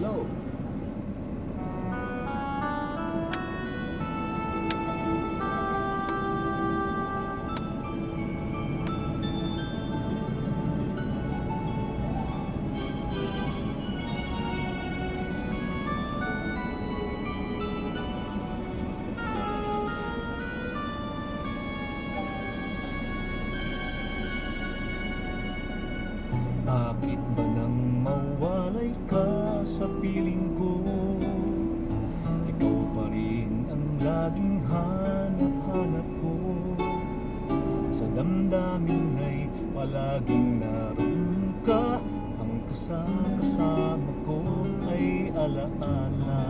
Hello. Bakit ba nang mawalay ka sa piling ko? Ikaw pa rin ang laging hanap-hanap ko. Sa damdamin ay palaging naroon ka. Ang kasama ko ay alaala.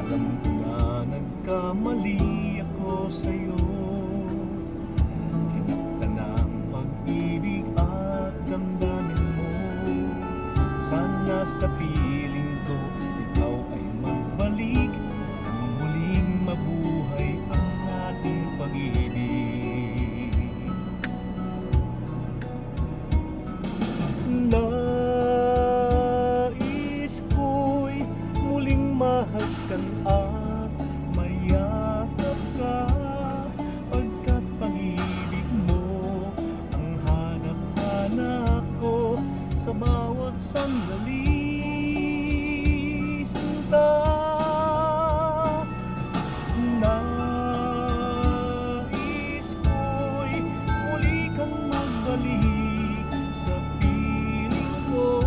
Alam ko na nagkamali ako sa'yo. Sana sa piling ko, ikaw ay magbalik nang muling mabuhay ang ating pag-ibig. Nais ko'y muling mahagkan at mayakap ka, pagkat pag-ibig mo ang hanap-hanap ko sa bawat sandali. Sinta, nais ko'y muli kang magbalik sa piling ko.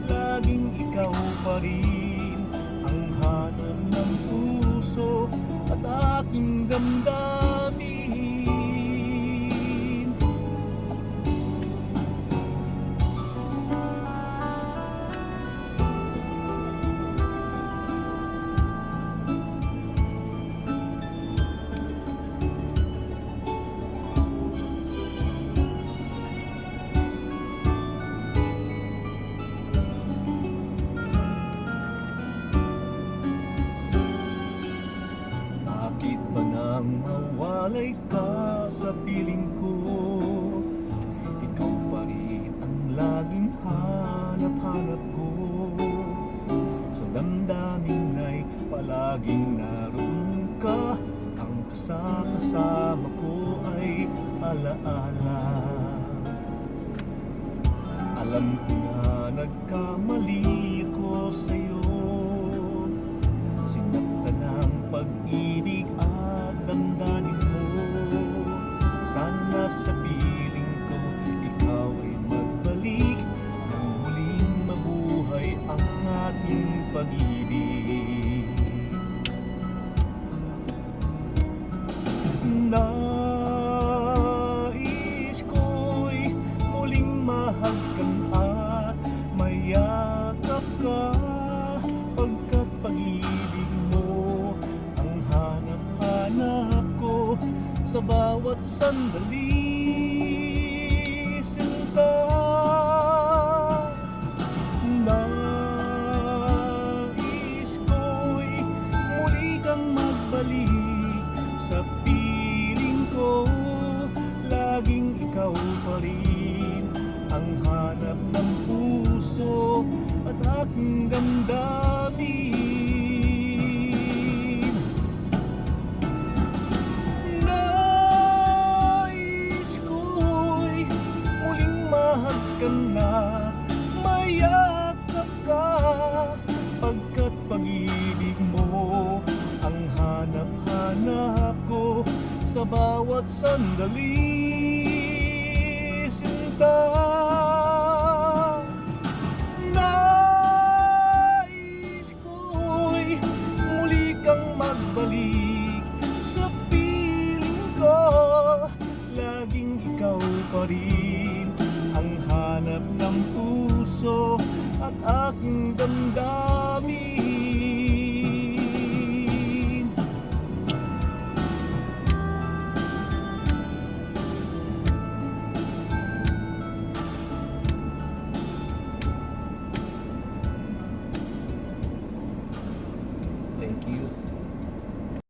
Laging ikaw pa rin ang hanap ng puso at aking damdamin. Bakit ba nang mawalay ka sa piling ko? Ikaw pa rin ang laging hanap-hanap ko. Sa damdamin ay palaging naroon ka. Ang kasama ko ay alaala. Alam ko na nagkamali ako sa'yo. Sinaktan ang pag-ibig at damdamin mo. Sana sa piling ko, ikaw ay magbalik nang muling mabuhay ang ating pag-ibig. Nais ko'y muling mahagkan at mayakap ka, pagkat pag-ibig mo ang hanap-hanap ko sa bawat sandali. Sinta, nais ko'y muli kang magbalik sa piling ko. Laging ikaw pa rin ang hanap ng puso at aking damdamin. Nais ko'y muling mahagkan at mayakap ka, pagkat pag-ibig mo ang hanap-hanap ko sa bawat sandali.